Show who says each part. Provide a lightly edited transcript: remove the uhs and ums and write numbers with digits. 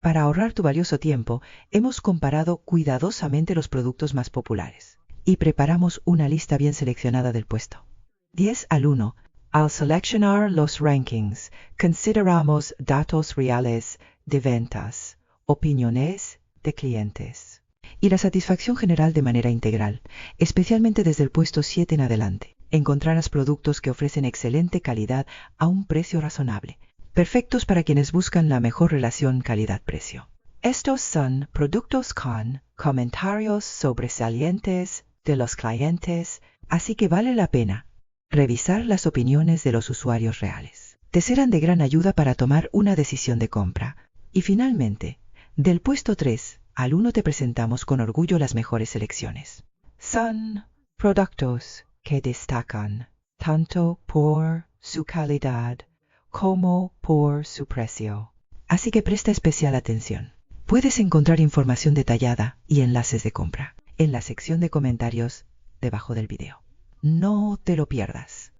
Speaker 1: Para ahorrar tu valioso tiempo, hemos comparado cuidadosamente los productos más populares y preparamos una lista bien seleccionada del puesto. 10 al 1. Al seleccionar los rankings, consideramos datos reales de ventas, opiniones de clientes y la satisfacción general de manera integral, especialmente desde el puesto 7 en adelante. Encontrarás productos que ofrecen excelente calidad a un precio razonable, perfectos para quienes buscan la mejor relación calidad-precio. Estos son productos con comentarios sobresalientes de los clientes, así que vale la pena revisar las opiniones de los usuarios reales. Te serán de gran ayuda para tomar una decisión de compra. Y finalmente, del puesto 3 al 1 te presentamos con orgullo las mejores selecciones. Son productos que destacan tanto por su calidad como por su precio. Así que presta especial atención. Puedes encontrar información detallada y enlaces de compra en la sección de comentarios debajo del video. No te lo pierdas.